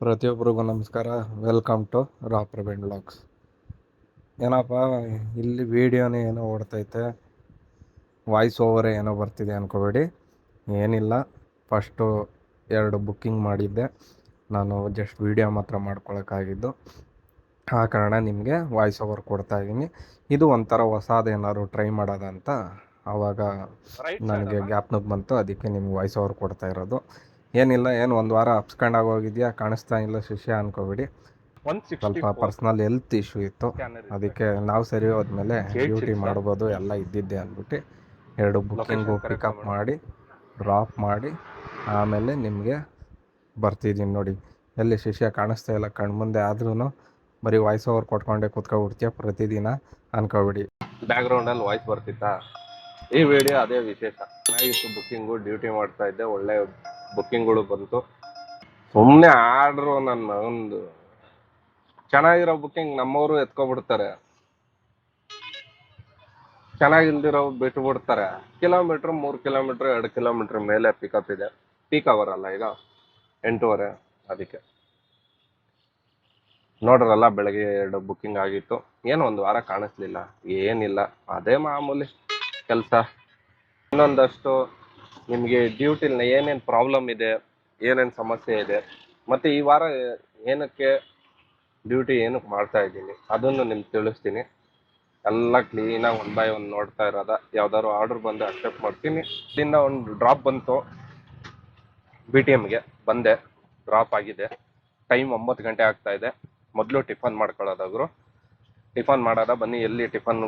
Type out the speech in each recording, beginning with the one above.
ಪ್ರತಿಯೊಬ್ಬರಿಗೂ ನಮಸ್ಕಾರ. Welcome to ರಾ ಪ್ರವೀಣ್ ವ್ಲಾಗ್ಸ್. ಏನಪ್ಪ, ಇಲ್ಲಿ ವೀಡಿಯೋನೇ ಏನೋ ಓಡ್ತೈತೆ, ವಾಯ್ಸ್ ಓವರೇ ಏನೋ ಬರ್ತಿದೆ ಅಂದ್ಕೋಬೇಡಿ. ಏನಿಲ್ಲ, ಫಸ್ಟು 2 ಬುಕ್ಕಿಂಗ್ ಮಾಡಿದ್ದೆ. ನಾನು ಜಸ್ಟ್ ವೀಡಿಯೋ ಮಾತ್ರ ಮಾಡ್ಕೊಳಕ್ಕಾಗಿದ್ದು, ಆ ಕಾರಣ ನಿಮಗೆ ವಾಯ್ಸ್ ಓವರ್ ಕೊಡ್ತಾಯಿದ್ದೀನಿ. ಇದು ಒಂಥರ ಹೊಸದೇನಾದ್ರು ಟ್ರೈ ಮಾಡೋದಂತ ಆವಾಗ ನನಗೆ ಗ್ಯಾಪ್ನಾಗ ಬಂತು, ಅದಕ್ಕೆ ನಿಮ್ಗೆ ವಾಯ್ಸ್ ಓವರ್ ಕೊಡ್ತಾ ಇರೋದು. ಏನಿಲ್ಲ, ಒಂದು ವಾರ ಅಪ್ಸ್ಕೊಂಡಾಗಿ ಹೋಗಿದ್ಯಾ, ಕಾಣಿಸ್ತಾ ಇಲ್ಲ ಶಿಷ್ಯ ಅಂದ್ಕೋಬೇಡಿ. ಸ್ವಲ್ಪ ಪರ್ಸ್ನಲ್ ಹೆಲ್ತ್ ಇಶ್ಯೂ ಇತ್ತು, ಅದಕ್ಕೆ ನಾವು ಸರಿ ಹೋದ್ಮೇಲೆ ಡ್ಯೂಟಿ ಮಾಡ್ಬೋದು ಎಲ್ಲ ಇದ್ದಿದ್ದೆ ಅಂದ್ಬಿಟ್ಟು 2 ಬುಕ್ಕಿಂಗು ಪಿಕಪ್ ಮಾಡಿ ಡ್ರಾಪ್ ಮಾಡಿ ಆಮೇಲೆ ನಿಮಗೆ ಬರ್ತಿದ್ದೀನಿ ನೋಡಿ. ಎಲ್ಲಿ ಶಿಷ್ಯ ಕಾಣಿಸ್ತಾ ಇಲ್ಲ ಕಣ್ಮುಂದೆ, ಆದ್ರೂ ಬರೀ ವಾಯ್ಸ್ ಓವರ್ ಕೊಟ್ಕೊಂಡೆ ಕೂತ್ಕೊಬಿಡ್ತೀಯ ಪ್ರತಿದಿನ ಅಂದ್ಕೋಬಿಡಿ. ಬ್ಯಾಕ್ಗ್ರೌಂಡಲ್ಲಿ ವಾಯ್ಸ್ ಬರ್ತಿತ್ತಾ? ಈ ವಿಡಿಯೋ ಅದೇ ವಿಶೇಷ. ಚೆನ್ನಾಗಿತ್ತು ಬುಕ್ಕಿಂಗು, ಡ್ಯೂಟಿ ಮಾಡ್ತಾ ಇದ್ದೆ, ಒಳ್ಳೆ ಬುಕ್ಕಿಂಗ್ಗಳು ಬಂತು. ಸುಮ್ಮನೆ ಆರ್ಡ್ರು ನನ್ನ ಒಂದು ಚೆನ್ನಾಗಿರೋ ಬುಕ್ಕಿಂಗ್ ನಮ್ಮವರು ಎತ್ಕೊಬಿಡ್ತಾರೆ, ಚೆನ್ನಾಗಿಲ್ದಿರೋ ಬಿಟ್ಬಿಡ್ತಾರೆ. ಕಿಲೋಮೀಟ್ರ್ 3 ಕಿಲೋಮೀಟ್ರ್ 2 ಕಿಲೋಮೀಟ್ರ್ ಮೇಲೆ ಪಿಕಪ್ ಇದೆ. ಪೀಕ್ ಅವರ್ ಅಲ್ಲ, ಈಗ 8:30, ಅದಕ್ಕೆ ನೋಡ್ರಲ್ಲ. ಬೆಳಗ್ಗೆ 2 ಬುಕ್ಕಿಂಗ್ ಆಗಿತ್ತು. ಏನು ಒಂದು ವಾರ ಕಾಣಿಸ್ಲಿಲ್ಲ, ಏನಿಲ್ಲ, ಅದೇ ಮಾಮೂಲಿ ಕೆಲಸ. ಇನ್ನೊಂದಷ್ಟು ನಿಮಗೆ ಡ್ಯೂಟಿಲಿ ಏನೇನು ಪ್ರಾಬ್ಲಮ್ ಇದೆ, ಏನೇನು ಸಮಸ್ಯೆ ಇದೆ, ಮತ್ತು ಈ ವಾರ ಏನಕ್ಕೆ ಡ್ಯೂಟಿ ಏನಕ್ಕೆ ಮಾಡ್ತಾ ಇದ್ದೀನಿ ಅದನ್ನು ನಿಮ್ಗೆ ತಿಳಿಸ್ತೀನಿ. ಎಲ್ಲ ಕ್ಲೀನಾಗಿ 1 by 1 ನೋಡ್ತಾ ಇರೋದ. ಯಾವ್ದಾದ್ರು ಆರ್ಡರ್ ಬಂದು ಅಕ್ಸೆಪ್ಟ್ ಮಾಡ್ತೀನಿ. ಇಲ್ಲಿಂದ ಒಂದು ಡ್ರಾಪ್ ಬಂತು, BTMಗೆ ಬಂದೆ, ಡ್ರಾಪ್ ಆಗಿದೆ. ಟೈಮ್ 9 ಗಂಟೆ ಆಗ್ತಾ ಇದೆ. ಮೊದಲು ಟಿಫನ್ ಮಾಡ್ಕೊಳ್ಳೋದಾದ್ರು ಟಿಫನ್ ಮಾಡೋದ, ಬನ್ನಿ ಎಲ್ಲಿ ಟಿಫನ್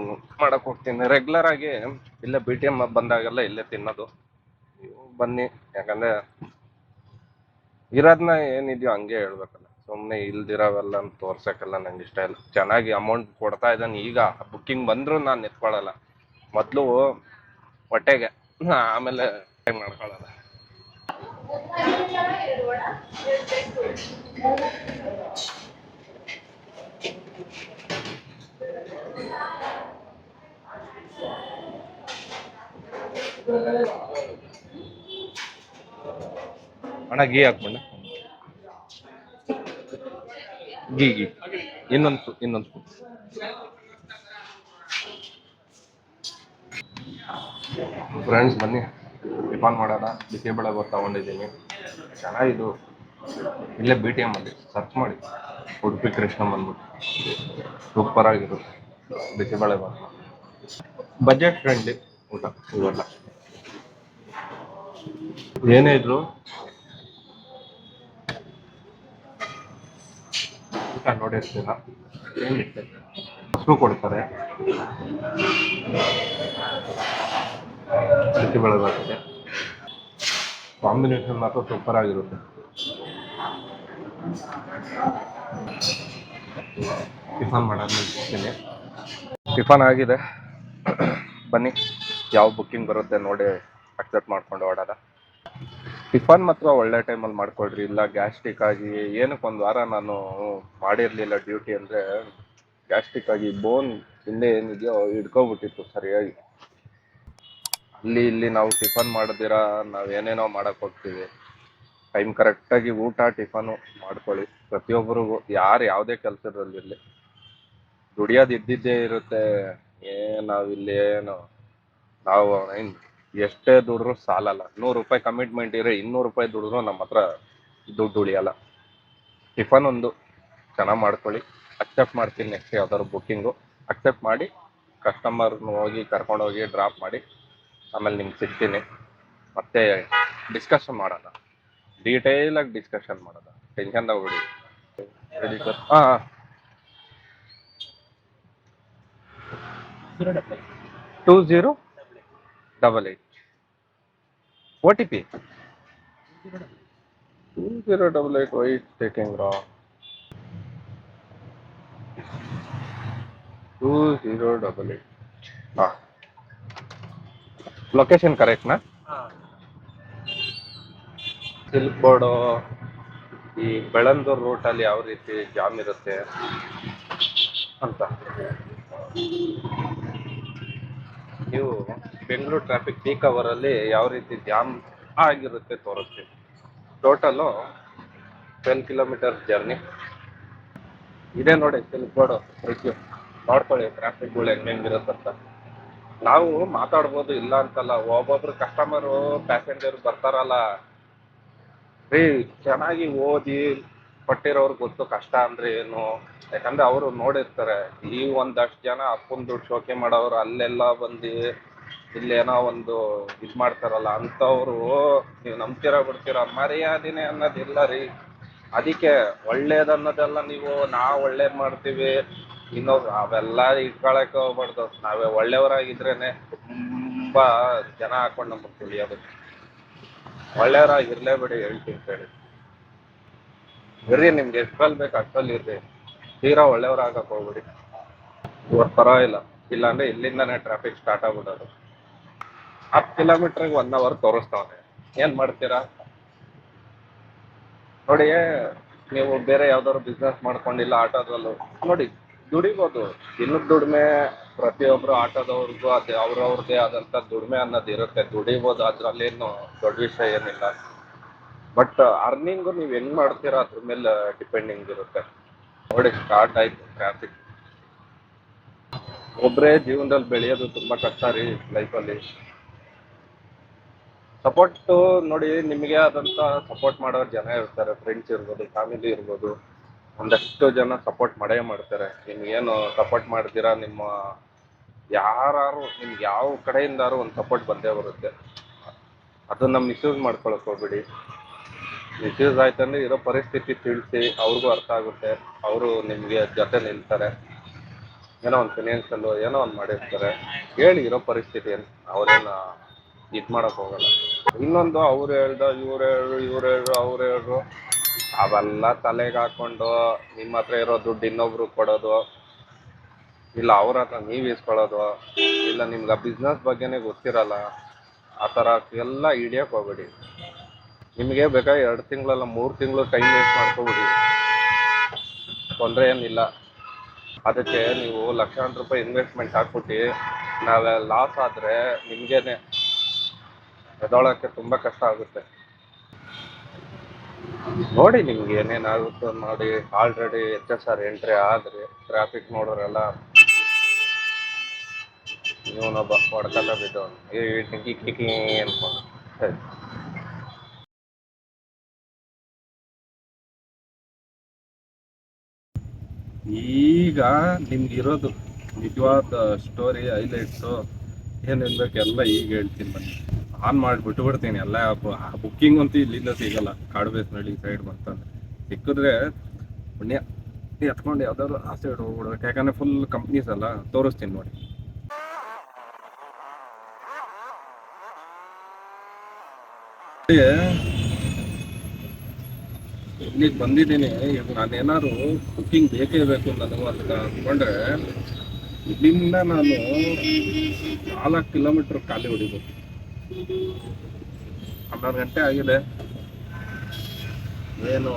ಮಾಡಕ್ಕೆ ಹೋಗ್ತೀನಿ. ರೆಗ್ಯುಲರ್ ಆಗಿ ಇಲ್ಲೇ BTM ಬಂದಾಗೆಲ್ಲ ಇಲ್ಲೇ ತಿನ್ನೋದು. ಬನ್ನಿ, ಯಾಕಂದರೆ ಇರೋದನ್ನ ಏನಿದೆಯೋ ಹಂಗೆ ಹೇಳ್ಬೇಕಲ್ಲ, ಸುಮ್ಮನೆ ಇಲ್ದಿರೋವೆಲ್ಲ ತೋರ್ಸೋಕ್ಕೆಲ್ಲ ನಂಗೆ ಇಷ್ಟ ಇಲ್ಲ. ಚೆನ್ನಾಗಿ ಅಮೌಂಟ್ ಕೊಡ್ತಾ ಇದ್ದಾನೆ. ಈಗ ಬುಕ್ಕಿಂಗ್ ಬಂದರೂ ನಾನು ಎತ್ಕೊಳ್ಳಲ್ಲ, ಮೊದಲು ಹೊಟ್ಟೆಗೆ, ಆಮೇಲೆ ಮಾಡ್ಕೊಳ್ಳಲ್ಲ. ಅಣ್ಣ ಗೀ ಹಾಕ್ಬಣ್ಣ, ಗೀ ಇನ್ನೊಂದು ಫ್ರೆಂಡ್ಸ್ ಬನ್ನಿ ಟಿಫನ್ ಮಾಡೋಣ. ಬಿಸಿಬೇಳೆಬಾತ್ ತಗೊಂಡಿದ್ದೀನಿ, ಚೆನ್ನಾಗಿದ್ದು. ಇಲ್ಲೇ BTM ಅಲ್ಲಿ ಸರ್ಚ್ ಮಾಡಿ, ಉಡುಪಿ ಕೃಷ್ಣ ಬಂದ್ಬಿಟ್ಟು ಸೂಪರ್ ಆಗಿರುತ್ತೆ ಬಿಸಿಬೇಳೆಬಾತ್. ಬಜೆಟ್ ಫ್ರೆಂಡ್ಲಿ ಊಟ ಇವೆಲ್ಲ. ಏನೇ ಇದ್ರು ಊಟ ನೋಡಿರ್ತೀರ, ಏನಿರುತ್ತೆ ಹಸು ಕೊಡ್ತಾರೆ, ಬಿಸಿಬೇಳೆಬಾತಿಗೆ ಕಾಂಬಿನೇಷನ್ ಮಾತ್ರ ಸೂಪರ್ ಆಗಿರುತ್ತೆ. ಟಿಫನ್ ಮಾಡೋದು ಸಿಗ್ತೀನಿ. ಟಿಫನ್ ಆಗಿದೆ, ಬನ್ನಿ ಯಾವ ಬುಕ್ಕಿಂಗ್ ಬರುತ್ತೆ ನೋಡಿ ಅಕ್ಸೆಪ್ಟ್ ಮಾಡ್ಕೊಂಡು ಓಡೋದ. ಟಿಫನ್ ಮಾತ್ರ ಒಳ್ಳೆ ಟೈಮಲ್ಲಿ ಮಾಡ್ಕೊಳ್ರಿ, ಇಲ್ಲ ಗ್ಯಾಸ್ಟ್ರಿಕ್ ಆಗಿ. ಏನಕ್ಕೆ ಒಂದು ವಾರ ನಾನು ಮಾಡಿರಲಿಲ್ಲ ಡ್ಯೂಟಿ ಅಂದರೆ, ಗ್ಯಾಸ್ಟ್ರಿಕ್ ಆಗಿ ಬೋನ್ ಹಿಂದೆ ಏನಿದೆಯೋ ಹಿಡ್ಕೊಬಿಟ್ಟಿತ್ತು ಸರಿಯಾಗಿ. ಅಲ್ಲಿ ಇಲ್ಲಿ ನಾವು ಟಿಫನ್ ಮಾಡಿದಿರ ನಾವೇನೇನೋ ಮಾಡಕ್ಕೆ ಹೋಗ್ತೀವಿ. ಟೈಮ್ ಕರೆಕ್ಟಾಗಿ ಊಟ ಟಿಫನು ಮಾಡ್ಕೊಳ್ಳಿ. ಪ್ರತಿಯೊಬ್ಬರಿಗೂ, ಯಾರು ಯಾವುದೇ ಕೆಲಸದಲ್ಲಿರಲಿ, ದುಡಿಯೋದು ಇದ್ದಿದ್ದೇ ಇರುತ್ತೆ. ನಾವಿಲ್ಲಿ ನಾವು ಎಷ್ಟೇ ದುಡಿದ್ರೂ ಸಾಲಲ್ಲ. 100 ರೂಪಾಯಿ ಕಮಿಟ್ಮೆಂಟ್ ಇರೋ 200 ರೂಪಾಯಿ ದುಡಿದ್ರೂ ನಮ್ಮ ಹತ್ರ ದುಡ್ಡು ಉಳಿಯಲ್ಲ. ಟಿಫನ್ ಒಂದು ಚೆನ್ನಾಗಿ ಮಾಡ್ಕೊಳ್ಳಿ. ಅಕ್ಸೆಪ್ಟ್ ಮಾಡ್ತೀನಿ ನೆಕ್ಸ್ಟ್ ಯಾವ್ದಾದ್ರು ಬುಕ್ಕಿಂಗು. ಅಕ್ಸೆಪ್ಟ್ ಮಾಡಿ ಕಸ್ಟಮರ್ನ ಹೋಗಿ ಕರ್ಕೊಂಡೋಗಿ ಡ್ರಾಪ್ ಮಾಡಿ ಆಮೇಲೆ ನಿಮ್ಗೆ ಸಿಗ್ತೀನಿ. ಮತ್ತೆ ಡಿಸ್ಕಷನ್ ಮಾಡೋಣ, ಡೀಟೇಲಾಗಿ ಡಿಸ್ಕಷನ್ ಮಾಡೋಣ, ಟೆನ್ಷನ್ ತಗೊಬಿಡಿ. Ready sir? ಹಾಂ 2088 OTP 2088. why it's taking wrong? 2088. ಹಾಂ, ಲೊಕೇಶನ್ ಕರೆಕ್ಟ್ನಾ? ಸಿಲ್ಕ್ ಬೋರ್ಡು ಈ ಬೆಳಂದೂರು ರೂಟಲ್ಲಿ ಯಾವ ರೀತಿ ಜಾಮ್ ಇರುತ್ತೆ ಅಂತ. ನೀವು ಬೆಂಗಳೂರು ಟ್ರಾಫಿಕ್ ಪೀಕ್ ಅವರಲ್ಲಿ ಯಾವ ರೀತಿ ಜಾಮ್ ಆಗಿರುತ್ತೆ ತೋರಿಸ್ತೀನಿ. ಟೋಟಲು 12 ಕಿಲೋಮೀಟರ್ ಜರ್ನಿ ಇದೆ ನೋಡಿ. ಸಿಲ್ಕ್ ಬೋರ್ಡ್ ಬ್ರಿಡ್ಜ್ ನೋಡ್ಕೊಳ್ಳಿ ಟ್ರಾಫಿಕ್ಗಳು ಹೆಂಗಿರುತ್ತಂತ. ನಾವು ಮಾತಾಡ್ಬೋದು, ಇಲ್ಲ ಅಂತಲ್ಲ. ಒಬ್ಬೊಬ್ರು ಕಸ್ಟಮರು ಪ್ಯಾಸೆಂಜರ್ ಬರ್ತಾರಲ್ಲ ರೀ, ಚೆನ್ನಾಗಿ ಓದಿ ಪಟ್ಟಿರೋರ್ಗೆ ಗೊತ್ತು ಕಷ್ಟ ಅಂದ್ರೆ ಏನು. ಯಾಕಂದ್ರೆ ಅವರು ನೋಡಿರ್ತಾರೆ. ಈ ಒಂದಷ್ಟು ಜನ ಅಪ್ಪನ ದುಡ್ಡು ಶೋಕಿ ಮಾಡೋರು ಅಲ್ಲೆಲ್ಲ ಬಂದು ಇಲ್ಲೇನೋ ಒಂದು ಇದ್ ಮಾಡ್ತಾರಲ್ಲ ಅಂತವ್ರು ನೀವು ನಂಬ್ತೀರಾ ಬಿಡ್ತೀರಾ, ಮರ್ಯಾದೆನೆ ಅನ್ನೋದಿಲ್ಲ ರೀ. ಅದಕ್ಕೆ ಒಳ್ಳೇದನ್ನೋದೆಲ್ಲ ನೀವು ಒಳ್ಳೇದ್ ಮಾಡ್ತೀವಿ ಇನ್ನೊಬ್ರು ಅವೆಲ್ಲ ಇಟ್ಕೊಳಕ್ಕೆ ಹೋಗ್ಬಾರ್ದು. ನಾವೇ ಒಳ್ಳೆಯವರಾಗಿದ್ರೇನೆ ತುಂಬಾ ಜನ ಹಾಕೊಂಡು ನಮಗೆ ತುಳಿಯೋದು. ಒಳ್ಳೆಯವರಾಗಿರ್ಲೇಬೇಡಿ ಹೇಳ್ತೀನಿ ಹೇಳಿ. ಬರೀ ನಿಮ್ಗೆ ಎಷ್ಟು ಕಲ್ ಬೇಕು ಅಷ್ಟಲ್ಲಿ ಇರ್ರಿ, ತೀರಾ ಒಳ್ಳೆಯವರಾಗಕ್ಕೆ ಹೋಗ್ಬಿಡಿ. ಇವತ್ತು ಪರವಾಗಿಲ್ಲ, ಇಲ್ಲಾಂದ್ರೆ ಇಲ್ಲಿಂದಾನೇ ಟ್ರಾಫಿಕ್ ಸ್ಟಾರ್ಟ್ ಆಗ್ಬಿಡೋದು. 10 ಕಿಲೋಮೀಟರ್ಗೆ 1 ಅವರ್ ತೋರಿಸ್ತಾವನೆ, ಏನ್ ಮಾಡ್ತೀರಾ ನೋಡಿ. ನೀವು ಬೇರೆ ಯಾವ್ದಾದ್ರು ಬಿಸ್ನೆಸ್ ಮಾಡ್ಕೊಂಡಿಲ್ಲ ಆಟೋದಲ್ಲೂ ನೋಡಿ ದುಡಿಬೋದು. ದಿನದ ದುಡಿಮೆ ಪ್ರತಿಯೊಬ್ರು ಆಟೋದವ್ರಿಗೂ ಅದೇ ಅವ್ರವ್ರದ್ದೇ ಆದಂತ ದುಡಿಮೆ ಅನ್ನೋದು ಇರುತ್ತೆ, ದುಡಿಬೋದು. ಅದ್ರಲ್ಲೇನು ದೊಡ್ಡ ವಿಷಯ ಏನಿಲ್ಲ. ಬಟ್ ಅರ್ನಿಂಗು ನೀವು ಹೆಂಗ್ ಮಾಡ್ತೀರಾ ಅದ್ರ ಮೇಲೆ ಡಿಪೆಂಡಿಂಗ್ ಇರುತ್ತೆ. ನೋಡಿ ಸ್ಟಾರ್ಟ್ ಆಯ್ತು ಟ್ರಾಫಿಕ್. ಒಬ್ಬರೇ ಜೀವನದಲ್ಲಿ ಬೆಳೆಯೋದು ತುಂಬಾ ಕಷ್ಟ ರೀ ಲೈಫಲ್ಲಿ. ಸಪೋರ್ಟ್ ನೋಡಿ, ನಿಮಗೆ ಆದಂತ ಸಪೋರ್ಟ್ ಮಾಡೋರು ಜನ ಇರ್ತಾರೆ. ಫ್ರೆಂಡ್ಸ್ ಇರ್ಬೋದು, ಫ್ಯಾಮಿಲಿ ಇರ್ಬೋದು, ಒಂದಷ್ಟು ಜನ ಸಪೋರ್ಟ್ ಮಾಡೇ ಮಾಡ್ತಾರೆ. ನಿಮ್ಗೇನು ಸಪೋರ್ಟ್ ಮಾಡ್ತೀರಾ, ನಿಮ್ಮ ಯಾರು ನಿಮ್ಗೆ ಯಾವ ಕಡೆಯಿಂದಾರು ಒಂದು ಸಪೋರ್ಟ್ ಬಂದೇ ಬರುತ್ತೆ. ಅದನ್ನ ಮಿಸ್ಯೂಸ್ ಮಾಡ್ಕೊಳಕ್ ಹೋಗ್ಬಿಡಿ. ಮಿಸ್ಯೂಸ್ ಆಯ್ತಂದ್ರೆ ಇರೋ ಪರಿಸ್ಥಿತಿ ತಿಳಿಸಿ, ಅವ್ರಿಗೂ ಅರ್ಥ ಆಗುತ್ತೆ. ಅವರು ನಿಮ್ಗೆ ಜೊತೆ ನಿಲ್ತಾರೆ. ಏನೋ ಒಂದು ಫಿನಾನ್ಷಿಯಲ್ ಏನೋ ಒಂದು ಮಾಡಿರ್ತಾರೆ, ಹೇಳಿ ಇರೋ ಪರಿಸ್ಥಿತಿ ಏನು, ಅವ್ರೇನು ಇದ್ ಮಾಡಕ್ ಹೋಗಲ್ಲ. ಇನ್ನೊಂದು ಅವ್ರು ಹೇಳ್ದ ಇವ್ರು ಹೇಳ್ರು ಅವ್ರು ಹೇಳ್ರು ಅವೆಲ್ಲ ತಲೆಗೆ ಹಾಕೊಂಡು ನಿಮ್ಮ ಹತ್ರ ಇರೋ ದುಡ್ಡು ಇನ್ನೊಬ್ರು ಕೊಡೋದು, ಇಲ್ಲ ಅವ್ರ ಹತ್ರ ನೀವ್ ಇಸ್ಕೊಳ್ಳೋದು, ಇಲ್ಲ ನಿಮ್ಗೆ ಆ ಬಿಸ್ನೆಸ್ ಬಗ್ಗೆನೇ ಗೊತ್ತಿರಲ್ಲ, ಆ ಥರ ಎಲ್ಲ ಹಿಡಿಯಕ್ಕೆ ಹೋಗ್ಬೇಡಿ. ನಿಮಗೆ ಬೇಕಾ 2 ತಿಂಗಳಲ್ಲ 3 ತಿಂಗಳು ಟೈಮ್ ವೇಸ್ಟ್ ಮಾಡ್ಕೊಬಿಡಿ, ತೊಂದರೆ ಏನಿಲ್ಲ. ಅದಕ್ಕೆ ನೀವು ಲಕ್ಷಾಂತರ ರೂಪಾಯಿ ಇನ್ವೆಸ್ಟ್ಮೆಂಟ್ ಹಾಕ್ಬಿಟ್ಟು ನಾವೇ ಲಾಸ್ ಆದರೆ ನಿಮಗೇನೆ ಎದೊಳಕ್ಕೆ ತುಂಬ ಕಷ್ಟ ಆಗುತ್ತೆ. ನೋಡಿ ನಿಮ್ಗೆ ಏನೇನಾಗುತ್ತೋ ನೋಡಿ. ಆಲ್ರೆಡಿ HSR ಎಂಟ್ರಿ ಆದರೆ ಟ್ರಾಫಿಕ್ ನೋಡೋರೆಲ್ಲ ಇವನೊಬ್ಬ ಹೊಡ್ಕಲ್ಲ ಬಿದ್ದವನು ಟಿಕಿ ಟಿಕಿ ಅನ್ಕೊಂಡು. ಸರಿ, ಈಗ ನಿಮ್ಗಿರೋದು ನಿಜವಾದ ಸ್ಟೋರಿ ಹೈಲೈಟ್ಸು ಏನಿರ್ಬೇಕು ಎಲ್ಲ ಈಗ ಹೇಳ್ತೀನಿ ಬನ್ನಿ. ಆನ್ ಮಾಡಿಬಿಟ್ಟು ಬಿಡ್ತೀನಿ ಎಲ್ಲ. ಬುಕ್ಕಿಂಗ್ ಅಂತೂ ಇಲ್ಲಿಂದ ಸಿಗಲ್ಲ, ಕಾಡುಬೇಸ್ನಳ್ಳಿ ಸೈಡ್ ಬರ್ತಂದ್ರೆ. ಸಿಕ್ಕಿದ್ರೆ ಪುಣ್ಯ ಎತ್ಕೊಂಡು ಯಾವ್ದಾದ್ರು ಆ ಸೈಡ್ ಹೋಗ್ಬಿಡ್ಬೇಕು. ಯಾಕಂದ್ರೆ ಫುಲ್ ಕಂಪ್ನೀಸ್ ಅಲ್ಲ. ತೋರಿಸ್ತೀನಿ ನೋಡಿ. ಇಲ್ಲಿಗೆ ಬಂದಿದ್ದೀನಿ. ಈಗ ನಾನೇನಾದ್ರು ಬುಕ್ಕಿಂಗ್ ಬೇಕೇ ಬೇಕು ನನಗೂ ಅಂತ ಅಂದ್ಕೊಂಡ್ರೆ ಇಲ್ಲಿಂದ ನಾನು 4 ಕಿಲೋಮೀಟರ್ ಖಾಲಿ ಹೊಡಿಬೇಕು. 12 ಗಂಟೆ ಆಗಿದೆ. ಏನು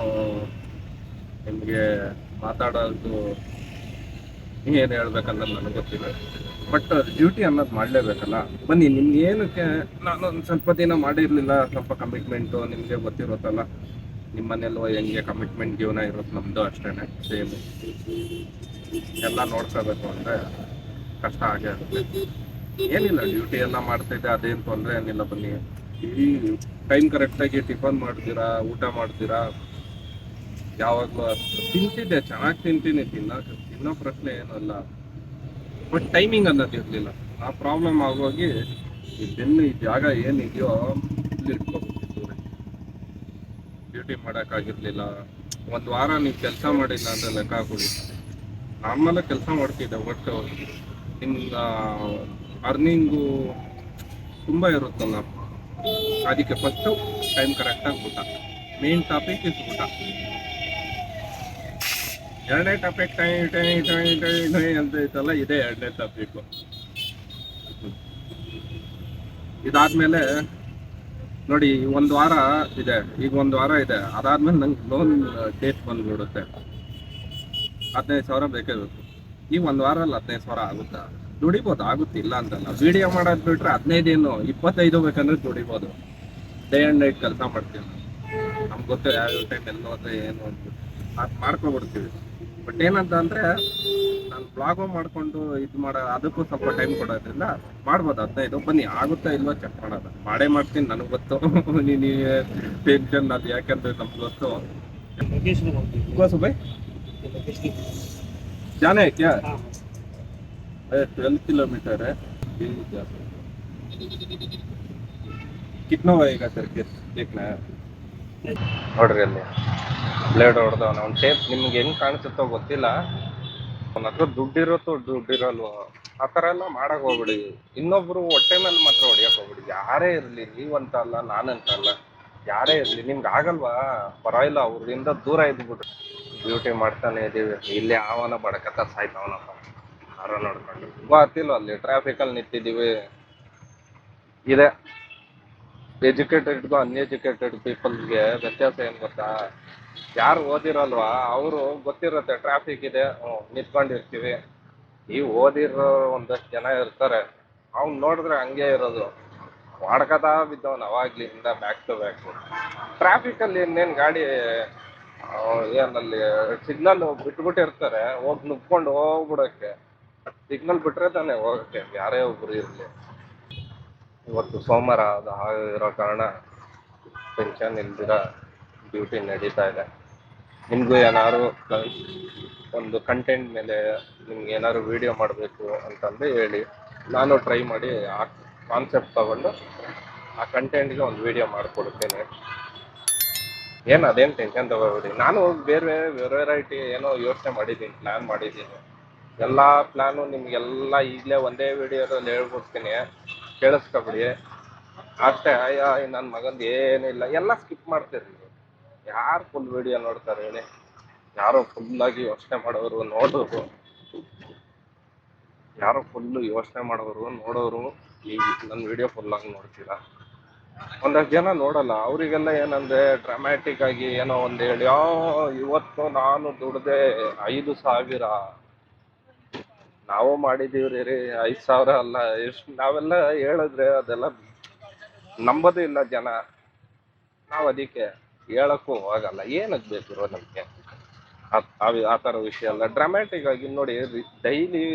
ನಿಮಗೆ ಮಾತಾಡೋದು ಏನು ಹೇಳ್ಬೇಕನ್ನೋದು ನನಗೆ ಗೊತ್ತಿಲ್ಲ. ಬಟ್ ಡ್ಯೂಟಿ ಅನ್ನೋದು ಮಾಡಲೇಬೇಕಲ್ಲ. ಬನ್ನಿ, ನಿಮ್ಗೆ ಏನಕ್ಕೆ ನಾನು ಒಂದು ಸ್ವಲ್ಪ ದಿನ ಮಾಡಿರಲಿಲ್ಲ, ಸ್ವಲ್ಪ ಕಮಿಟ್ಮೆಂಟು ನಿಮಗೆ ಗೊತ್ತಿರುತ್ತಲ್ಲ. ನಿಮ್ಮ ಮನೇಲೂ ಹೆಂಗೆ ಕಮಿಟ್ಮೆಂಟ್ ಜೀವನ ಇರುತ್ತೆ, ನಮ್ಮದು ಅಷ್ಟೇ ಸೇಮು. ಎಲ್ಲ ನೋಡ್ಕೋಬೇಕು ಅಂದರೆ ಕಷ್ಟ ಆಗೇ ಆಗುತ್ತೆ. ಏನಿಲ್ಲ, ಡ್ಯೂಟಿ ಎಲ್ಲ ಮಾಡ್ತಿದ್ದೆ, ಅದೇನು ತೊಂದರೆ ಏನಿಲ್ಲ. ಬನ್ನಿ, ಈ ಟೈಮ್ ಕರೆಕ್ಟಾಗಿ ಟಿಫನ್ ಮಾಡ್ತೀರಾ, ಊಟ ಮಾಡ್ತೀರಾ. ಯಾವಾಗಲೂ ತಿಂತಿದ್ದೆ, ಚೆನ್ನಾಗಿ ತಿಂತೀನಿ, ತಿನ್ನೋ ಪ್ರಶ್ನೆ ಏನಲ್ಲ. ಬಟ್ ಟೈಮಿಂಗ್ ಅನ್ನೋದು ಇರಲಿಲ್ಲ. ಆ ಪ್ರಾಬ್ಲಮ್ ಆಗೋಗಿ ಈ ಜಾಗ ಏನಿದೆಯೋ ಇಲ್ಲಿ ಇಟ್ಕೊಬಿಟ್ಟಿದ್ದು. ಡ್ಯೂಟಿ ಮಾಡೋಕ್ಕಾಗಿರ್ಲಿಲ್ಲ. 1 ವಾರ ನೀವು ಕೆಲಸ ಮಾಡಿಲ್ಲ ಅಂತ ಲೆಕ್ಕ ಹಾಕೊಡಿ. ನಾರ್ಮಲಾಗಿ ಕೆಲಸ ಮಾಡ್ತಿದ್ದೆ, ಬಟ್ ನಿಮ್ಮ ಅರ್ನಿಂಗು ತುಂಬ ಇರುತ್ತಲ್ಲ. ಅದಕ್ಕೆ ಫಸ್ಟು ಟೈಮ್ ಕರೆಕ್ಟಾಗಿ ಊಟ. ಮೇನ್ ಟಾಪಿಕ್ ಇಸ್ ಊಟ. 2ನೇ topic tie tie tie tie tie ಅಂತ ಐತಲ್ಲ, ಇದೇ 2ನೇ ಟಾಪಿಕ್ಕು. ಇದಾದ್ಮೇಲೆ ನೋಡಿ, 1 ವಾರ ಇದೆ, ಈಗ 1 ವಾರ ಇದೆ. ಅದಾದ್ಮೇಲೆ ನಂಗೆ ಲೋನ್ ಡೇಟ್ ಬಂದ್ಬಿಡುತ್ತೆ. 15,000 ಬೇಕೇ ಬೇಕು. ಈ 1 ವಾರಲ್ಲಿ 15,000 ಆಗುತ್ತಾ? ದುಡಿಬೋದು, ಆಗುತ್ತೆ, ಇಲ್ಲ ಅಂತಲ್ಲ. ವಿಡಿಯೋ ಮಾಡೋದು ಬಿಟ್ರೆ 15 25 ಬೇಕಂದ್ರೆ ದುಡಿಬೋದು. ಡೇ ಆ್ಯಂಡ್ ನೈಟ್ ಕೆಲಸ ಮಾಡ್ತೀನಿ. ನಮ್ಗೆ ಗೊತ್ತು ಯಾವ ಟೈಮ್ ಎಲ್ಲ ಹೋದ್ರೆ ಏನು ಅಂತ ಅದು ಮಾಡ್ಕೊಬಿಡ್ತೀವಿ. ಬಟ್ ಏನಂತ ಅಂದರೆ ನಾನು ಬ್ಲಾಗು ಮಾಡಿಕೊಂಡು ಇದು ಮಾಡೋ ಅದಕ್ಕೂ ಸ್ವಲ್ಪ ಟೈಮ್ ಕೊಡೋದ್ರಿಂದ ಮಾಡ್ಬೋದು 15. ಬನ್ನಿ ಆಗುತ್ತಾ ಇಲ್ವೋ ಚೆಕ್ ಮಾಡೋದು, ಮಾಡೇ ಮಾಡ್ತೀನಿ. ನನಗೆ ಗೊತ್ತು ನೀನು ಟೆನ್ಷನ್ ಅದು ಯಾಕಂದ್ರೆ ನಮ್ಗೆ ಗೊತ್ತು. ಸುಬೈ जाना है क्या? 12 किलोमीटर है। कितना होएगा सर देखना है ನೋಡ್ರಿ ಅಲ್ಲಿ ಬ್ಲೇಡ್ ಹೊಡೆದವನ ಅವ್ನ ಟೇಪ್ ನಿಮ್ಗೆ ಹೆಂಗ್ ಕಾಣಿಸುತ್ತೋ ಗೊತ್ತಿಲ್ಲ. ಅವನ ಹತ್ರ ದುಡ್ಡಿರುತ್ತೋ ದುಡ್ಡಿರಲ್ವೋ ಆ ಥರ ಎಲ್ಲ ಮಾಡಕ್ ಹೋಗ್ಬಿಡಿ. ಇನ್ನೊಬ್ರು ಹೊಟ್ಟೆ ಮೇಲೆ ಮಾತ್ರ ಹೊಡಿಯಕ್ ಹೋಗ್ಬಿಡಿ. ಯಾರೇ ಇರಲಿ, ನೀವಂತ ಅಲ್ಲ ನಾನಂತ ಅಲ್ಲ, ಯಾರೇ ಇರಲಿ, ನಿಮ್ಗೆ ಆಗಲ್ವಾ ಪರವಾಗಿಲ್ಲ, ಅವ್ರಿಂದ ದೂರ ಇದ್ಬಿಟ್ರಿ. ಡ್ಯೂಟಿ ಮಾಡ್ತಾನೆ ಇದೀವಿ, ಇಲ್ಲಿ ಅವನ ಬಡಕತ್ತ ಸಾಯ್ತವನಪ್ಪ ಯಾರೋ ನೋಡ್ಕೊಂಡು. ಗೊತ್ತಿಲ್ಲ ಅಲ್ಲಿ ಟ್ರಾಫಿಕಲ್ಲಿ ನಿಂತಿದ್ದೀವಿ. ಇದೆ ಎಜುಕೇಟೆಡ್ಗೂ ಅನ್ಎಜುಕೇಟೆಡ್ ಪೀಪಲ್ಸ್ಗೆ ವ್ಯತ್ಯಾಸ ಏನು ಗೊತ್ತಾ? ಯಾರು ಓದಿರಲ್ವಾ ಅವರು ಗೊತ್ತಿರುತ್ತೆ ಟ್ರಾಫಿಕ್ ಇದೆ, ನಿಂತ್ಕೊಂಡಿರ್ತೀವಿ. ಈ ಓದಿರೋ ಒಂದಷ್ಟು ಜನ ಇರ್ತಾರೆ, ಅವ್ನು ನೋಡಿದ್ರೆ ಹಂಗೆ ಇರೋದು, ಹೊಡ್ಕತಾ ಬಿದ್ದವನು ಅವಾಗ್ಲಿಂದ ಬ್ಯಾಕ್ ಟು ಬ್ಯಾಕ್. ಟ್ರಾಫಿಕಲ್ಲಿ ಇನ್ನೇನು ಗಾಡಿ ಏನಲ್ಲಿ ಸಿಗ್ನಲ್ ಬಿಟ್ಬಿಟ್ಟಿರ್ತಾರೆ, ಹೋಗಿ ನುಗ್ಕೊಂಡು ಹೋಗ್ಬಿಡೋಕ್ಕೆ. ಸಿಗ್ನಲ್ ಬಿಟ್ರೆ ತಾನೇ ಹೋಗಕ್ಕೆ ಯಾರೇ ಒಬ್ರು ಇರಲಿ. ಇವತ್ತು ಸೋಮವಾರ ಅದು ಆಗಿರೋ ಕಾರಣ ಟೆನ್ಷನ್ ಇಲ್ದಿರ ಡ್ಯೂಟಿ ನಡೀತಾ ಇದೆ. ನಿಮಗೂ ಏನಾದ್ರು ಒಂದು ಕಂಟೆಂಟ್ ಮೇಲೆ ನಿಮ್ಗೆ ಏನಾದ್ರು ವಿಡಿಯೋ ಮಾಡಬೇಕು ಅಂತಂದ್ರೆ ಹೇಳಿ, ನಾನು ಟ್ರೈ ಮಾಡಿ ಆ ಕಾನ್ಸೆಪ್ಟ್ ತಗೊಂಡು ಆ ಕಂಟೆಂಟ್ಗೆ ಒಂದು ವಿಡಿಯೋ ಮಾಡಿಕೊಡ್ತೇನೆ. ಏನು ಅದೇನು ಟೆನ್ಷನ್ ತಗೋಬೇಡಿ. ನಾನು ಬೇರೆ ವೆರೈಟಿ ಏನೋ ಯೋಚನೆ ಮಾಡಿದ್ದೀನಿ, ಪ್ಲ್ಯಾನ್ ಮಾಡಿದ್ದೀನಿ. ಎಲ್ಲ ಪ್ಲ್ಯಾನು ನಿಮಗೆಲ್ಲ ಈಗಲೇ ಒಂದೇ ವಿಡಿಯೋದಲ್ಲಿ ಹೇಳ್ಬಿಡ್ತೀನಿ, ಕೇಳಿಸ್ಕೊಬಿಡಿ ಅಷ್ಟೇ. ಅಯ್ಯ ನನ್ನ ಮಗಂದು ಏನಿಲ್ಲ, ಎಲ್ಲ ಸ್ಕಿಪ್ ಮಾಡ್ತೀರಿ. ಯಾರು ಫುಲ್ ವಿಡಿಯೋ ನೋಡ್ತಾರೆ ಹೇಳಿ? ಯಾರೋ ಫುಲ್ಲಾಗಿ ಯೋಚನೆ ಮಾಡೋರು ನೋಡೋರು, ಯಾರೋ ಫುಲ್ಲು ಯೋಚನೆ ಮಾಡೋರು ನೋಡೋರು ಈ ನನ್ನ ವಿಡಿಯೋ ಫುಲ್ಲಾಗಿ ನೋಡ್ತೀರಾ? ಒಂದಷ್ಟು ಜನ ನೋಡಲ್ಲ. ಅವರಿಗೆಲ್ಲ ಏನಂದ್ರೆ ಡ್ರಾಮ್ಯಾಟಿಕ್ ಆಗಿ ಏನೋ ಒಂದು ಹೇಳಿ, ಇವತ್ತು ನಾನು ದುಡ್ದೆ 5,000, ನಾವು ಮಾಡಿದೀವ್ರಿ 5,000 ಅಲ್ಲ ಎಷ್ಟು, ನಾವೆಲ್ಲ ಹೇಳಿದ್ರೆ ಅದೆಲ್ಲ ನಂಬೋದೇ ಇಲ್ಲ ಜನ. ನಾವು ಅದಕ್ಕೆ ಹೇಳಕ್ಕೂ ಹೋಗಲ್ಲ. ಏನಕ್ಕೆ ಬೇಕಿರೋ ನಮಗೆ ಆ ಥರ ವಿಷಯ ಎಲ್ಲ ಡ್ರಾಮ್ಯಾಟಿಕ್ ಆಗಿ ನೋಡಿ. ಡೈಲಿ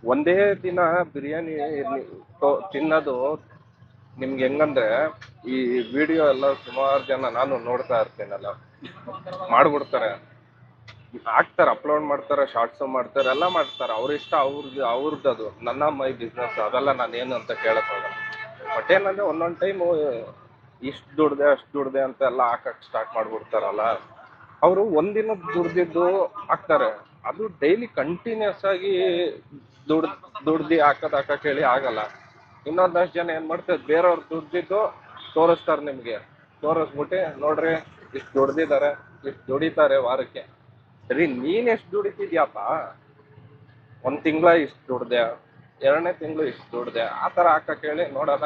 ಒಂದೇ ದಿನ ಬಿರಿಯಾನಿ ತಿನ್ನೋದು ನಿಮ್ಗೆ ಹೆಂಗಂದ್ರೆ, ಈ ವಿಡಿಯೋ ಎಲ್ಲ ಸುಮಾರು ಜನ ನಾನು ನೋಡ್ತಾ ಇರ್ತೀನಲ್ಲ, ಮಾಡ್ಬಿಡ್ತಾರೆ, ಹಾಕ್ತಾರೆ, ಅಪ್ಲೋಡ್ ಮಾಡ್ತಾರೆ, ಶಾರ್ಟ್ಸು ಮಾಡ್ತಾರೆ, ಎಲ್ಲ ಮಾಡ್ತಾರೆ. ಅವ್ರಿಷ್ಟ, ಅವ್ರದ್ದು ಅದು. ನನ್ನ ಮೈ ಬಿಸ್ನೆಸ್ ಅದೆಲ್ಲ ನಾನೇನು ಅಂತ ಕೇಳಕ್ ಹೋಗಲ್ಲ. ಬಟ್ ಏನಂದ್ರೆ ಒಂದೊಂದು ಟೈಮು ಇಷ್ಟು ದುಡ್ದೆ ಅಷ್ಟು ದುಡ್ದೆ ಅಂತ ಎಲ್ಲ ಹಾಕಕ್ಕೆ ಸ್ಟಾರ್ಟ್ ಮಾಡ್ಬಿಡ್ತಾರಲ್ಲ, ಅವರು ಒಂದಿನ ದುಡ್ದಿದ್ದು ಹಾಕ್ತಾರೆ. ಅದು ಡೈಲಿ ಕಂಟಿನ್ಯೂಸ್ ಆಗಿ ದುಡ್ದು ಹಾಕಕ್ಕೆ ಹೇಳಿ ಆಗಲ್ಲ. ಇನ್ನೊಂದಷ್ಟು ಜನ ಏನು ಮಾಡ್ತಾರೆ, ಬೇರೆಯವ್ರು ದುಡ್ದಿದ್ದು ತೋರಿಸ್ತಾರೆ ನಿಮಗೆ. ತೋರಿಸ್ಬಿಟ್ಟು ನೋಡ್ರಿ ಇಷ್ಟು ದುಡ್ದಿದ್ದಾರೆ, ಇಷ್ಟು ದುಡಿತಾರೆ ವಾರಕ್ಕೆ. ಸರಿ, ನೀನು ಎಷ್ಟು ದುಡಿತಿದ್ಯಪ್ಪ? ಒಂದು ತಿಂಗಳ ಇಷ್ಟು ದುಡ್ದೆ, 2ನೇ ತಿಂಗಳು ಇಷ್ಟು ದುಡ್ದೆ, ಆ ಥರ ಹಾಕಕ್ಕೆ ಹೇಳಿ ನೋಡೋಣ.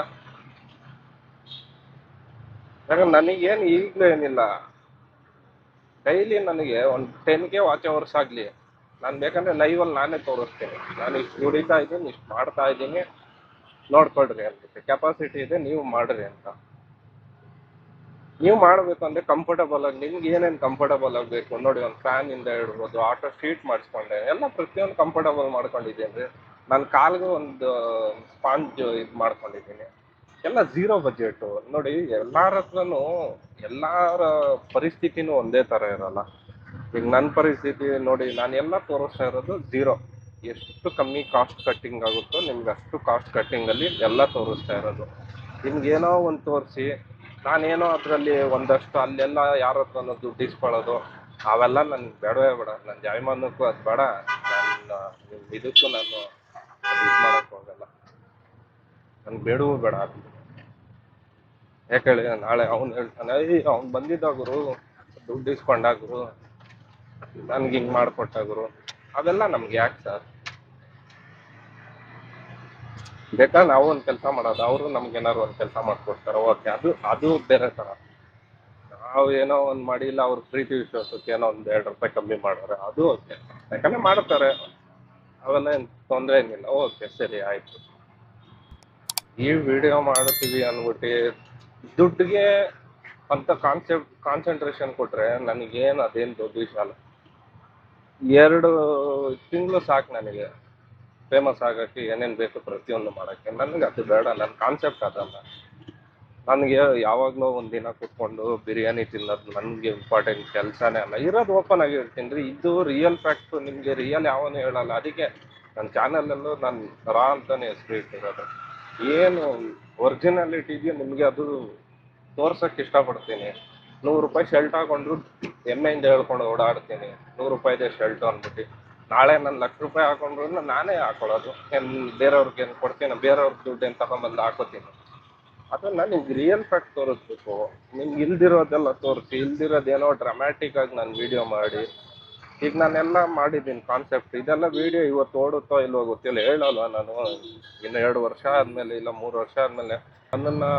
ಯಾಕಂದ್ರೆ ನನಗೇನು ಈಗಲೂ ಏನಿಲ್ಲ, ಡೈಲಿ ನನಗೆ ಒಂದು 10K ವಾಚ್ ಅವರ್ಸ್ ಆಗಲಿ, ನಾನು ಬೇಕಂದ್ರೆ ಲೈವಲ್ಲಿ ನಾನೇ ತೋರಿಸ್ತೀನಿ, ನಾನು ಇಷ್ಟು ದುಡಿತಾ ಇದ್ದೀನಿ, ಇಷ್ಟು ಮಾಡ್ತಾ ಇದ್ದೀನಿ, ನೋಡ್ಕೊಳ್ರಿ ಅಂತ. ಕೆಪಾಸಿಟಿ ಇದೆ, ನೀವು ಮಾಡ್ರಿ ಅಂತ. ನೀವು ಮಾಡಬೇಕು ಅಂದರೆ ಕಂಫರ್ಟಬಲ್ ಆಗಿ, ನಿಮ್ಗೆ ಏನೇನು ಕಂಫರ್ಟಬಲ್ ಆಗಬೇಕು ನೋಡಿ. ಒಂದು ಫ್ಯಾನ್ ಇಂದ ಇಡ್ಬೋದು, ಆಟೋ ಸೀಟ್ ಮಾಡಿಸ್ಕೊಂಡೆ, ಎಲ್ಲ ಪ್ರತಿಯೊಂದು ಕಂಫರ್ಟಬಲ್ ಮಾಡ್ಕೊಂಡಿದ್ದೀನಿ ರೀ. ನನ್ನ ಕಾಲ್ಗೂ ಒಂದು ಸ್ಪಾಂಜ್ ಇದು ಮಾಡ್ಕೊಂಡಿದ್ದೀನಿ. ಎಲ್ಲ ಝೀರೋ ಬಜೆಟು ನೋಡಿ. ಎಲ್ಲರ ಹತ್ರನೂ ಎಲ್ಲರ ಪರಿಸ್ಥಿತಿನೂ ಒಂದೇ ಥರ ಇರಲ್ಲ. ಈಗ ನನ್ನ ಪರಿಸ್ಥಿತಿ ನೋಡಿ, ನಾನು ಎಲ್ಲ ತೋರಿಸ್ತಾ ಇರೋದು ಝೀರೋ. ಎಷ್ಟು ಕಮ್ಮಿ ಕಾಸ್ಟ್ ಕಟ್ಟಿಂಗ್ ಆಗುತ್ತೋ ನಿಮ್ಗೆ ಅಷ್ಟು ಕಾಸ್ಟ್ ಕಟ್ಟಿಂಗಲ್ಲಿ ಎಲ್ಲ ತೋರಿಸ್ತಾ ಇರೋದು. ನಿಮ್ಗೇನೋ ಒಂದು ತೋರಿಸಿ ನಾನೇನೋ ಅದರಲ್ಲಿ ಒಂದಷ್ಟು ಅಲ್ಲೆಲ್ಲ ಯಾರ ಹತ್ರನೂ ದುಡ್ಡು ಇಸ್ಕೊಳ್ಳೋದು ಅವೆಲ್ಲ ನನಗೆ ಬೇಡವೇ ಬೇಡ. ನನ್ನ ಜಾಯಮಾನಕ್ಕೂ ಅದು ಬೇಡ, ನನ್ನ ಇದಕ್ಕೂ ನಾನು ಅದು ಇದು ಮಾಡೋಕ್ಕೆ ಹೋಗಲ್ಲ. ನನ್ಗೆ ಬೇಡವೂ ಬೇಡ ಅದು. ಯಾಕೇಳಿ, ನಾಳೆ ಅವ್ನು ಹೇಳ್ತಾನೆ, ಅವ್ನು ಬಂದಿದ್ದಾಗುರು, ದುಡ್ಡು ಇಸ್ಕೊಂಡಾಗುರು, ನನ್ಗೆ ಹಿಂಗೆ ಮಾಡಿಕೊಟ್ಟಾಗುರು. ಅವೆಲ್ಲ ನಮ್ಗೆ ಯಾಕೆ ಸರ್? ಬೇಕಾ ನಾವು ಒಂದು ಕೆಲಸ ಮಾಡೋದು, ಅವರು ನಮ್ಗೇನಾದ್ರು ಒಂದು ಕೆಲಸ ಮಾಡಿಕೊಡ್ತಾರೆ, ಓಕೆ, ಅದು ಬೇರೆ ಥರ. ನಾವು ಏನೋ ಒಂದು ಮಾಡಿಲ್ಲ, ಅವ್ರ ಪ್ರೀತಿ ವಿಶ್ವಾಸಕ್ಕೆ ಏನೋ ಒಂದು 2 ರೂಪಾಯಿ ಕಮ್ಮಿ ಮಾಡೋರೆ, ಅದು ಓಕೆ, ಯಾಕಂದರೆ ಮಾಡ್ತಾರೆ, ಅವೆಲ್ಲ ಏನು ತೊಂದರೆ ಏನಿಲ್ಲ. ಓಕೆ, ಸರಿ, ಆಯಿತು. ಈ ವಿಡಿಯೋ ಮಾಡ್ತೀವಿ ಅಂದ್ಬಿಟ್ಟು ದುಡ್ಡಿಗೆ ಅಂತ ಕಾನ್ಸಂಟ್ರೇಷನ್ ಕೊಟ್ರೆ ನನಗೇನು ಅದೇನು ದೊಡ್ಡ ವಿಷಯ ಅಲ್ಲ. 2 ತಿಂಗಳು ಸಾಕು ನನಗೆ ಫೇಮಸ್ ಆಗಕ್ಕೆ, ಏನೇನು ಬೇಕು ಪ್ರತಿಯೊಂದು ಮಾಡೋಕ್ಕೆ. ನನಗೆ ಅದು ಬೇಡ, ನನ್ನ ಕಾನ್ಸೆಪ್ಟ್ ಅದಲ್ಲ. ನನಗೆ ಯಾವಾಗಲೂ ಒಂದಿನ ಕೂತ್ಕೊಂಡು ಬಿರಿಯಾನಿ ತಿನ್ನೋದು ನನಗೆ ಇಂಪಾರ್ಟೆಂಟ್ ಕೆಲಸನೇ ಅಲ್ಲ. ಇರೋದು ಓಪನ್ ಆಗಿ ಹೇಳ್ತೀನಿ ರೀ, ಇದು ರಿಯಲ್ ಫ್ಯಾಕ್ಟು. ನಿಮಗೆ ರಿಯಲ್ ಯಾವನು ಹೇಳಲ್ಲ. ಅದಕ್ಕೆ ನನ್ನ ಚಾನಲಲ್ಲೂ ನಾನು ರಾ ಅಂತಲೇ ಹೆಸರು ಇಟ್ಟಿರೋದು. ಏನು ಒರಿಜಿನಾಲಿಟಿ ಇದೆಯೋ ನಿಮಗೆ ಅದು ತೋರ್ಸೋಕ್ಕೆ ಇಷ್ಟಪಡ್ತೀನಿ. 100 ರೂಪಾಯಿ ಶರ್ಟ್ ಹಾಕೊಂಡ್ರು ಹೆಮ್ಮೆಯಿಂದ ಹೇಳ್ಕೊಂಡು ಓಡಾಡ್ತೀನಿ, 100 ರೂಪಾಯಿದೆ ಶರ್ಟು ಅಂದ್ಬಿಟ್ಟು. ನಾಳೆ ನಾನು 1,00,000 ರೂಪಾಯಿ ಹಾಕೊಂಡ್ರು ನಾನೇ ಹಾಕೊಳ್ಳೋದು. ಬೇರೆಯವ್ರಿಗೆ ಏನು ಕೊಡ್ತೀನಿ, ಬೇರೆಯವ್ರ ದುಡ್ಡೇನು ತಗೊಂಬಂದು ಹಾಕೋತೀನಿ. ಅದನ್ನ ನಿಮ್ಗೆ ರಿಯಲ್ ಫ್ಯಾಕ್ಟ್ ತೋರಿಸ್ಬೇಕು. ನಿಮ್ಗೆ ಇಲ್ದಿರೋದೆಲ್ಲ ತೋರಿಸಿ, ಇಲ್ದಿರೋದೇನೋ ಡ್ರಾಮ್ಯಾಟಿಕ್ ಆಗಿ ನಾನು ವಿಡಿಯೋ ಮಾಡಿ, ಈಗ ನಾನೆಲ್ಲ ಮಾಡಿದ್ದೀನಿ ಕಾನ್ಸೆಪ್ಟ್. ಇದೆಲ್ಲ ವಿಡಿಯೋ ಇವತ್ತು ಓಡುತ್ತೋ ಇಲ್ವೋ ಗೊತ್ತಿಲ್ಲ, ಹೇಳಲ್ವ ನಾನು. ಇನ್ನು 2 ವರ್ಷ ಆದಮೇಲೆ ಇಲ್ಲ 3 ವರ್ಷ ಆದಮೇಲೆ ನನ್ನನ್ನು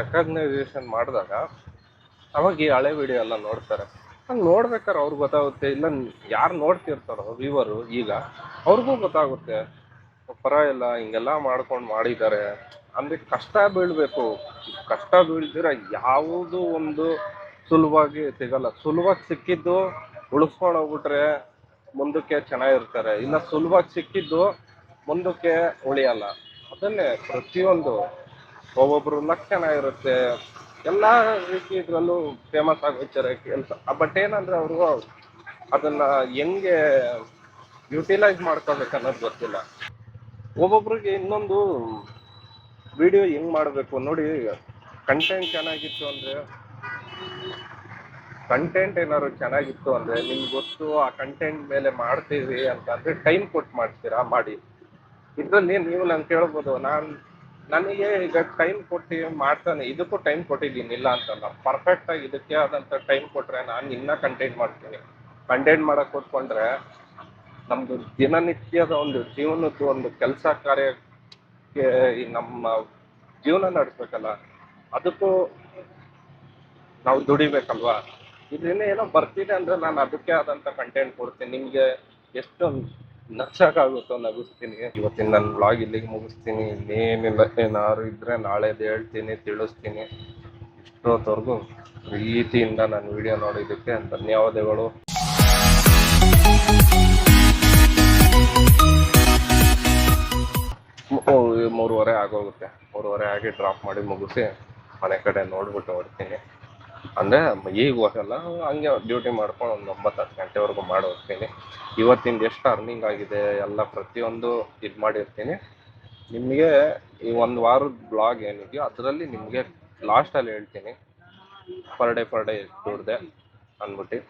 ರೆಕಗ್ನೈಸೇಷನ್ ಮಾಡಿದಾಗ ಅವಾಗ ಈ ಹಳೆ ವಿಡಿಯೋ ಎಲ್ಲ ನೋಡ್ತಾರೆ. ಹಂಗೆ ನೋಡ್ಬೇಕಾದ್ರೆ ಅವ್ರಿಗೆ ಗೊತ್ತಾಗುತ್ತೆ. ಇಲ್ಲ ಯಾರು ನೋಡ್ತಿರ್ತಾರೋ ವ್ಯೂವರು ಈಗ ಅವ್ರಿಗೂ ಗೊತ್ತಾಗುತ್ತೆ, ಪರವಾಗಿಲ್ಲ ಹಿಂಗೆಲ್ಲ ಮಾಡ್ಕೊಂಡು ಮಾಡಿದ್ದಾರೆ ಅಂದರೆ. ಕಷ್ಟ ಬೀಳಬೇಕು. ಕಷ್ಟ ಬೀಳ್ದಿರ ಯಾವುದೂ ಒಂದು ಸುಲಭವಾಗಿ ಸಿಗಲ್ಲ. ಸುಲಭವಾಗಿ ಸಿಕ್ಕಿದ್ದು ಉಳಿಸ್ಕೊಂಡು ಹೋಗ್ಬಿಟ್ರೆ ಮುಂದಕ್ಕೆ ಚೆನ್ನಾಗಿರ್ತಾರೆ, ಇಲ್ಲ ಸುಲಭವಾಗಿ ಸಿಕ್ಕಿದ್ದು ಮುಂದಕ್ಕೆ ಉಳಿಯಲ್ಲ. ಅದನ್ನೇ ಪ್ರತಿಯೊಂದು ಒಬ್ಬೊಬ್ರು ಲಕ್ ಚೆನ್ನಾಗಿರುತ್ತೆ, ಎಲ್ಲ ರೀತಿ ಇದ್ರಲ್ಲೂ ಫೇಮಸ್ ಆಗೋಗ್ತಾರೆ ಕೆಲಸ. ಬಟ್ ಏನಂದರೆ ಅವರು ಅದನ್ನು ಹೆಂಗೆ ಯುಟಿಲೈಸ್ ಮಾಡ್ಕೋಬೇಕು ಅನ್ನೋದು ಗೊತ್ತಿಲ್ಲ. ಒಬ್ಬೊಬ್ರಿಗೆ ಇನ್ನೊಂದು ವಿಡಿಯೋ ಹೆಂಗ್ ಮಾಡಬೇಕು ನೋಡಿ. ಕಂಟೆಂಟ್ ಚೆನ್ನಾಗಿತ್ತು ಅಂದರೆ, ಕಂಟೆಂಟ್ ಏನಾದ್ರು ಚೆನ್ನಾಗಿತ್ತು ಅಂದರೆ ನಿಮ್ಗೆ ಗೊತ್ತು ಆ ಕಂಟೆಂಟ್ ಮೇಲೆ ಮಾಡ್ತೀವಿ ಅಂತಂದರೆ ಟೈಮ್ ಕೊಟ್ಟು ಮಾಡ್ತೀರಾ, ಮಾಡಿ. ಇದರಲ್ಲಿ ನೀವು ನಾನು ಕೇಳ್ಬೋದು, ನನಗೆ ಈಗ ಟೈಮ್ ಕೊಟ್ಟು ಮಾಡ್ತಾನೆ, ಇದಕ್ಕೂ ಟೈಮ್ ಕೊಟ್ಟಿದ್ದೀನಿ ಇಲ್ಲ ಅಂತಲ್ಲ. ಪರ್ಫೆಕ್ಟಾಗಿ ಇದಕ್ಕೆ ಆದಂಥ ಟೈಮ್ ಕೊಟ್ಟರೆ ನಾನು ಇನ್ನೂ ಕಂಟೆಂಟ್ ಮಾಡ್ತೀನಿ. ಕಂಟೆಂಟ್ ಮಾಡೋಕ್ಕೆ ಕೂತ್ಕೊಂಡ್ರೆ ನಮ್ಮದು ದಿನನಿತ್ಯದ ಒಂದು ಜೀವನದ್ದು ಒಂದು ಕೆಲಸ ಕಾರ್ಯಕ್ಕೆ ನಮ್ಮ ಜೀವನ ನಡೆಸ್ಬೇಕಲ್ಲ, ಅದಕ್ಕೂ ನಾವು ದುಡಿಬೇಕಲ್ವಾ. ಇದರಿಂದ ಏನೋ ಬರ್ತಿದೆ ಅಂದರೆ ನಾನು ಅದಕ್ಕೆ ಆದಂಥ ಕಂಟೆಂಟ್ ಕೊಡ್ತೀನಿ. ನಿಮಗೆ ಎಷ್ಟು ನಗ್ಸೋಕ್ಕಾಗುತ್ತೋ ನಗಿಸ್ತೀನಿ. ಇವತ್ತಿನ ನನ್ನ ವ್ಲಾಗ್ ಇಲ್ಲಿಗೆ ಮುಗಿಸ್ತೀನಿ. ಇನ್ನೇನಿಲ್ಲ, ಏನಾದ್ರು ಇದ್ದರೆ ನಾಳೆದು ಹೇಳ್ತೀನಿ, ತಿಳಿಸ್ತೀನಿ. ಇಷ್ಟೊತ್ತವರೆಗೂ ಪ್ರೀತಿಯಿಂದ ನನ್ನ ವಿಡಿಯೋ ನೋಡಿದ್ದಕ್ಕೆ ಧನ್ಯವಾದಗಳು. 3:30 ಆಗೋಗುತ್ತೆ. 3:30 ಆಗಿ ಡ್ರಾಪ್ ಮಾಡಿ ಮುಗಿಸಿ ಮನೆ ಕಡೆ ನೋಡ್ಬಿಟ್ಟು ಹೊಡ್ತೀನಿ. ಅಂದರೆ ಈಗ ಹೋಗಲ್ಲ, ಹಂಗೆ ಡ್ಯೂಟಿ ಮಾಡ್ಕೊಂಡು ಒಂದು 9-10 ಗಂಟೆವರೆಗೂ ಮಾಡಿ ಹೋಗ್ತೀನಿ. ಇವತ್ತಿಂದ ಎಷ್ಟು ಅರ್ನಿಂಗ್ ಆಗಿದೆ ಎಲ್ಲ ಪ್ರತಿಯೊಂದು ಇದು ಮಾಡಿರ್ತೀನಿ. ನಿಮಗೆ ಈ 1 ವಾರದ ಬ್ಲಾಗ್ ಏನಿದೆಯೋ ಅದರಲ್ಲಿ ನಿಮಗೆ ಲಾಸ್ಟಲ್ಲಿ ಹೇಳ್ತೀನಿ ಪರ್ ಡೇ ಎಷ್ಟು ದುಡ್ದೆ ಅಂದ್ಬಿಟ್ಟು.